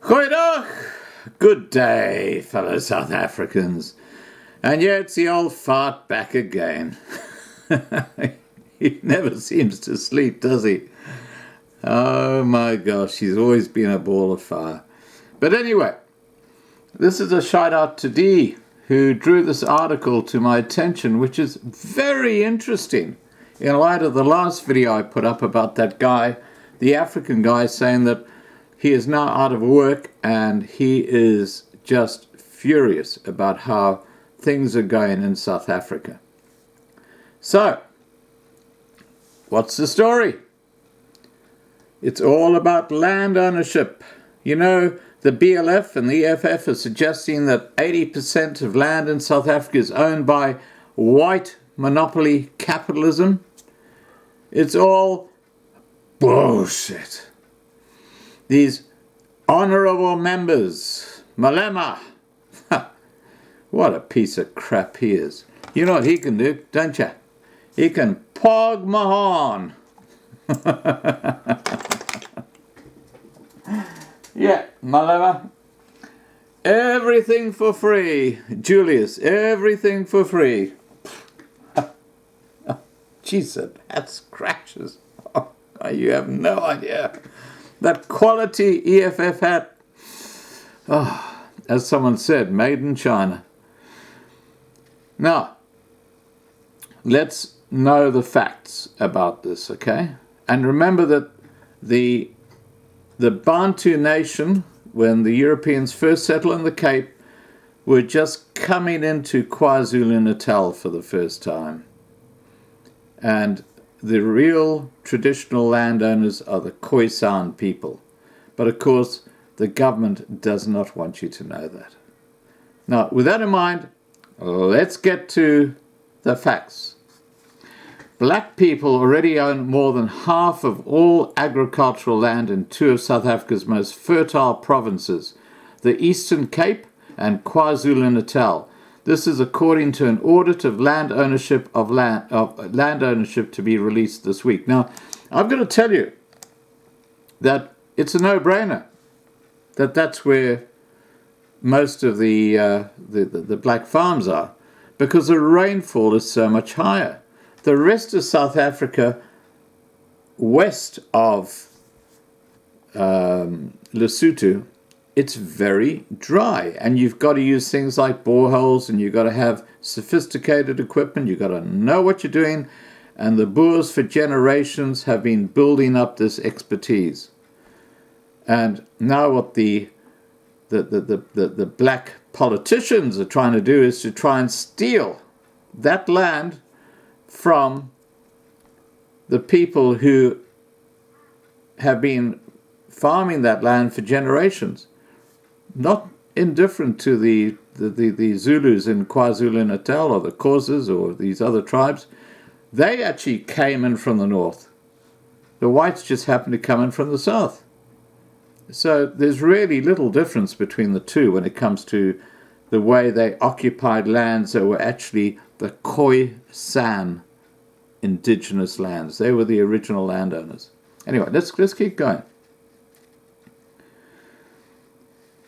Goeiedag! Good day, fellow South Africans. And yeah, it's the old fart back again. He never seems to sleep, does he? Oh my gosh, he's always been a ball of fire. But anyway, this is a shout out to Dee, who drew this article to my attention, which is very interesting in light of the last video I put up about that guy, the African guy, saying that he is now out of work and he is just furious about how things are going in South Africa. So, what's the story? It's all about land ownership. You know, the BLF and the EFF are suggesting that 80% of land in South Africa is owned by white monopoly capitalism. It's all bullshit. These honorable members, Malema, what a piece of crap he is. You know what he can do, don't you? He can pog my horn. Yeah, Malema. Everything for free. Julius, everything for free. Jesus, that scratches. Oh, you have no idea. That quality EFF hat. Oh, as someone said, made in China. Now, let's know the facts about this, okay? And remember that the Bantu nation, when the Europeans first settled in the Cape, were just coming into KwaZulu-Natal for the first time. And the real traditional landowners are the Khoisan people. But of course, the government does not want you to know that. Now, with that in mind, let's get to the facts. Black people already own more than half of all agricultural land in two of South Africa's most fertile provinces, the Eastern Cape and KwaZulu-Natal. This is according to an audit of land ownership to be released this week. Now, I've got to tell you that it's a no-brainer that that's where most of the black farms are, because the rainfall is so much higher. The rest of South Africa, west of Lesotho, it's very dry, and you've got to use things like boreholes, and you've got to have sophisticated equipment. You've got to know what you're doing, and the Boers for generations have been building up this expertise. And now what the black politicians are trying to do is to try and steal that land from the people who have been farming that land for generations. Not indifferent to the Zulus in KwaZulu-Natal or the Xhosas or these other tribes. They actually came in from the north. The whites just happened to come in from the south. So there's really little difference between the two when it comes to the way they occupied lands that were actually the Khoisan indigenous lands. They were the original landowners. Anyway, let's keep going.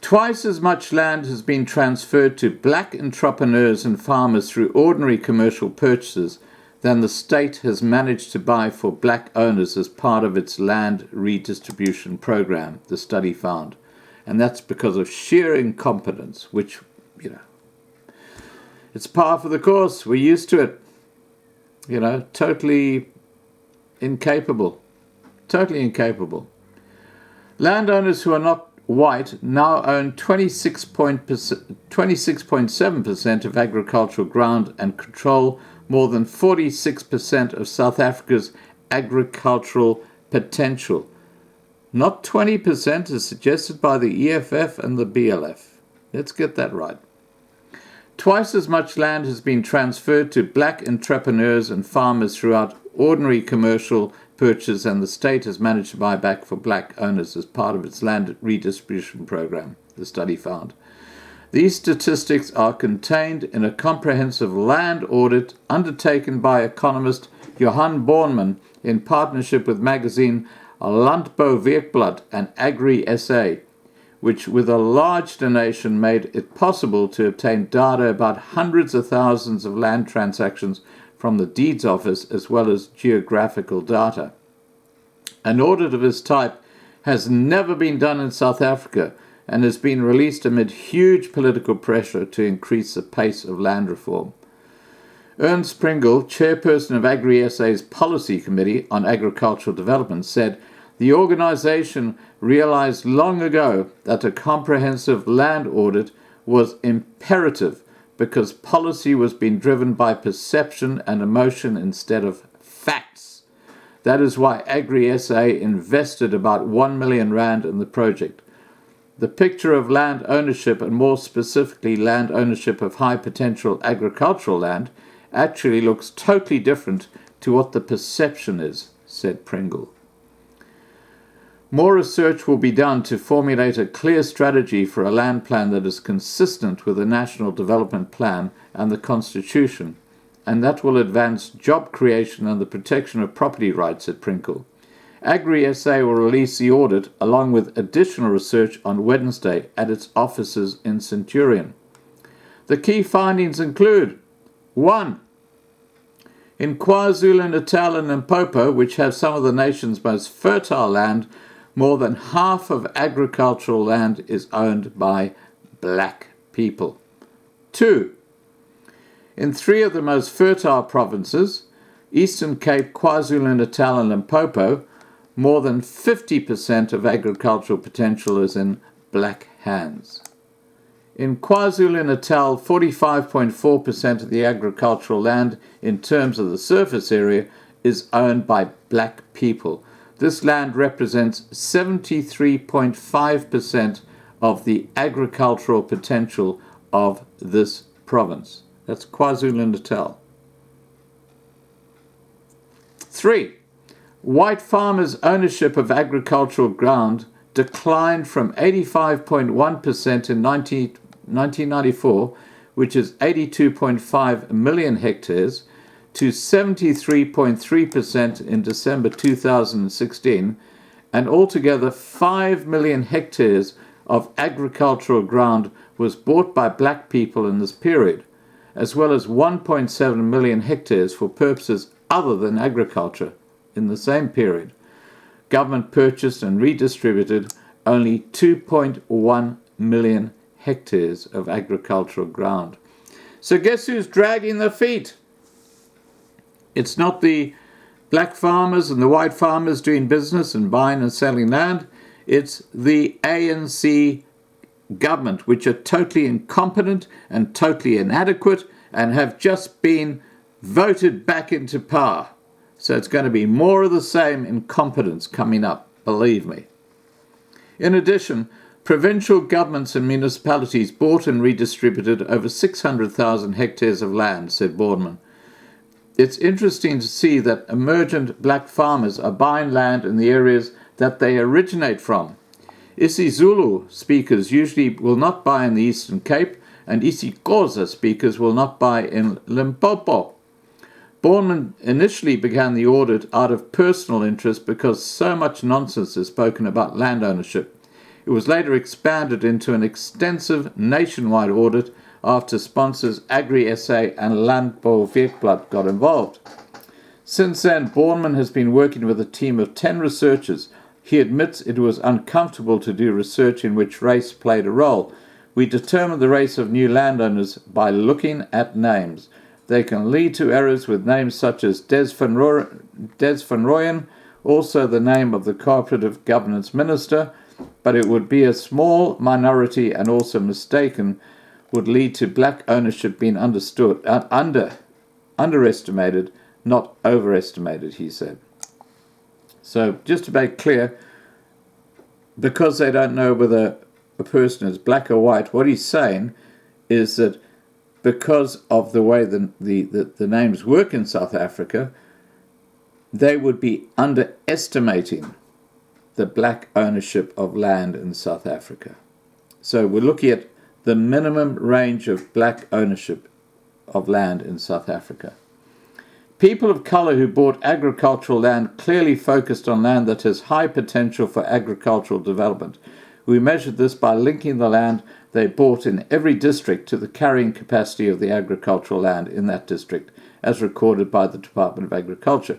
Twice as much land has been transferred to black entrepreneurs and farmers through ordinary commercial purchases than the state has managed to buy for black owners as part of its land redistribution program, the study found. And that's because of sheer incompetence, which, it's par for the course. We're used to it. Totally incapable. Totally incapable. Landowners who are not white now own 26.7% of agricultural ground and control more than 46% of South Africa's agricultural potential. Not 20% as suggested by the EFF and the BLF. Let's get that right. Twice as much land has been transferred to black entrepreneurs and farmers throughout ordinary commercial purchase, and the state has managed to buy back for black owners as part of its land redistribution program, the study found. These statistics are contained in a comprehensive land audit undertaken by economist Johan Bornemann in partnership with magazine Landbouweekblad and Agri SA, which with a large donation made it possible to obtain data about hundreds of thousands of land transactions from the deeds office as well as geographical data. An audit of this type has never been done in South Africa and has been released amid huge political pressure to increase the pace of land reform. Ernst Pringle, chairperson of Agri-SA's Policy Committee on Agricultural Development, said the organization realized long ago that a comprehensive land audit was imperative because policy was being driven by perception and emotion instead of facts. That is why Agri-SA invested about 1 million rand in the project. The picture of land ownership, and more specifically land ownership of high potential agricultural land, actually looks totally different to what the perception is, said Pringle. More research will be done to formulate a clear strategy for a land plan that is consistent with the National Development Plan and the Constitution, and that will advance job creation and the protection of property rights, said Pringle. Agri-SA will release the audit along with additional research on Wednesday at its offices in Centurion. The key findings include 1. In KwaZulu-Natal and Limpopo, which have some of the nation's most fertile land, more than half of agricultural land is owned by black people. 2. In 3 of the most fertile provinces, Eastern Cape, KwaZulu-Natal and Limpopo, more than 50% of agricultural potential is in black hands. In KwaZulu-Natal, 45.4% of the agricultural land in terms of the surface area is owned by black people. This land represents 73.5% of the agricultural potential of this province. That's KwaZulu-Natal. 3. White farmers' ownership of agricultural ground declined from 85.1% in 1994, which is 82.5 million hectares, to 73.3% in December 2016, and altogether 5 million hectares of agricultural ground was bought by black people in this period, as well as 1.7 million hectares for purposes other than agriculture in the same period. Government purchased and redistributed only 2.1 million hectares of agricultural ground. So guess who's dragging their feet? It's not the black farmers and the white farmers doing business and buying and selling land. It's the ANC government, which are totally incompetent and totally inadequate and have just been voted back into power. So it's going to be more of the same incompetence coming up, believe me. In addition, provincial governments and municipalities bought and redistributed over 600,000 hectares of land, said Boardman. It's interesting to see that emergent black farmers are buying land in the areas that they originate from. isiZulu speakers usually will not buy in the Eastern Cape, and isiXhosa speakers will not buy in Limpopo. Boardman initially began the audit out of personal interest because so much nonsense is spoken about land ownership. It was later expanded into an extensive nationwide audit after sponsors Agri-SA and Landbou Weekblad got involved. Since then, Boardman has been working with a team of 10 researchers. He admits it was uncomfortable to do research in which race played a role. We determined the race of new landowners by looking at names. They can lead to errors with names such as Des van Rooyen, also the name of the cooperative governance minister, but it would be a small minority and also mistaken would lead to black ownership being underestimated, not overestimated, he said. So just to make clear, because they don't know whether a person is black or white, what he's saying is that because of the way the names work in South Africa, they would be underestimating the black ownership of land in South Africa. So we're looking at the minimum range of black ownership of land in South Africa. People of colour who bought agricultural land clearly focused on land that has high potential for agricultural development. We measured this by linking the land they bought in every district to the carrying capacity of the agricultural land in that district, as recorded by the Department of Agriculture.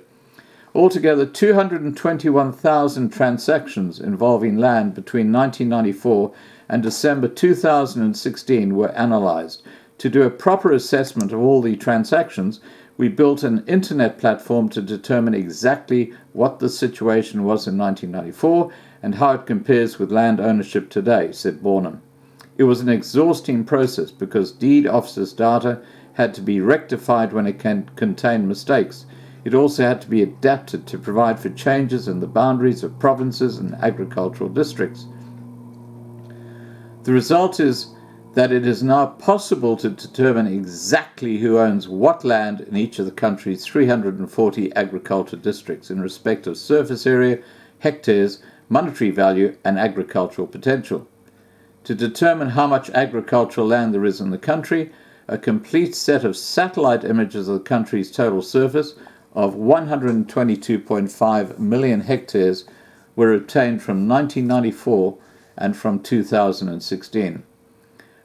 Altogether, 221,000 transactions involving land between 1994 and December 2016 were analysed. To do a proper assessment of all the transactions, we built an internet platform to determine exactly what the situation was in 1994 and how it compares with land ownership today, said Bornham. It was an exhausting process because deed officers' data had to be rectified when it contained mistakes. It also had to be adapted to provide for changes in the boundaries of provinces and agricultural districts. The result is that it is now possible to determine exactly who owns what land in each of the country's 340 agriculture districts in respect of surface area, hectares, monetary value, and agricultural potential. To determine how much agricultural land there is in the country, a complete set of satellite images of the country's total surface of 122.5 million hectares were obtained from 1994 and from 2016.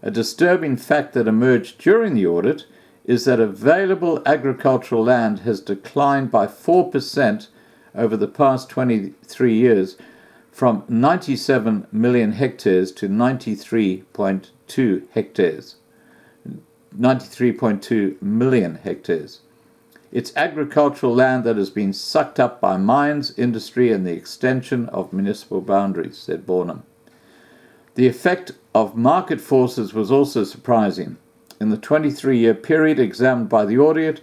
A disturbing fact that emerged during the audit is that available agricultural land has declined by 4% over the past 23 years, from 97 million hectares to 93.2 hectares. 93.2 million hectares. It's agricultural land that has been sucked up by mines, industry, and the extension of municipal boundaries, said Bornham. The effect of market forces was also surprising. In the 23-year period examined by the audit,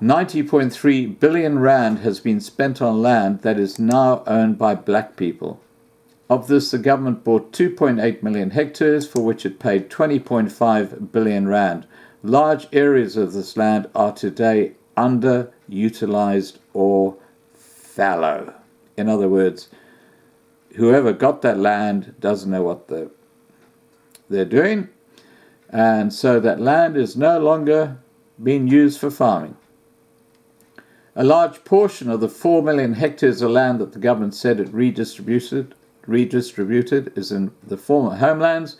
90.3 billion rand has been spent on land that is now owned by black people. Of this, the government bought 2.8 million hectares, for which it paid 20.5 billion rand. Large areas of this land are today underutilized or fallow. In other words, whoever got that land doesn't know what they're doing, and so that land is no longer being used for farming. A large portion of the 4 million hectares of land that the government said it redistributed is in the former homelands.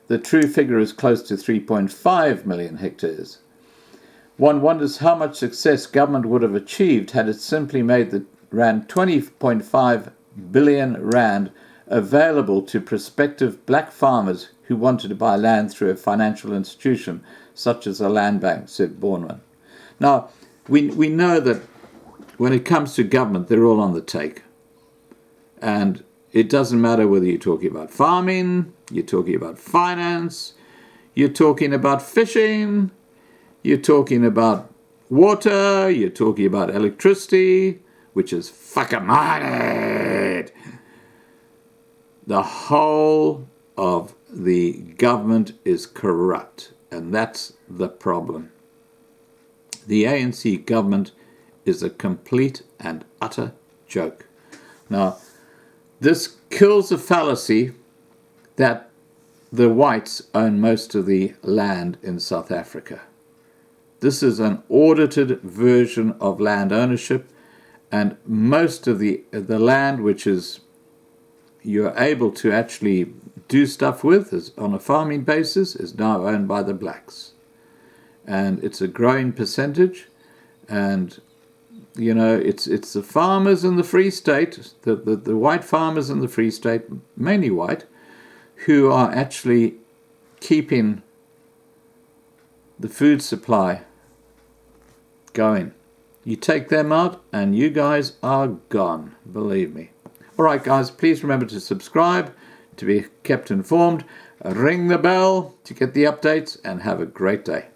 The true figure is close to 3.5 million hectares. One wonders how much success government would have achieved had it simply made the rand 20.5 billion rand available to prospective black farmers who wanted to buy land through a financial institution such as a land bank, said Bornham. Now, we know that when it comes to government, they're all on the take. And it doesn't matter whether you're talking about farming, you're talking about finance, you're talking about fishing, you're talking about water, you're talking about electricity, which is fucking money. The whole of the government is corrupt, and that's the problem. The ANC government is a complete and utter joke. Now, this kills the fallacy that the whites own most of the land in South Africa. This is an audited version of land ownership, and most of the land which is you're able to actually do stuff with is, on a farming basis, is now owned by the blacks. And it's a growing percentage, and you know, it's the farmers in the Free State, the white farmers in the Free State, mainly white, who are actually keeping the food supply going. You take them out and you guys are gone, believe me. All right, guys, please remember to subscribe to be kept informed. Ring the bell to get the updates, and have a great day.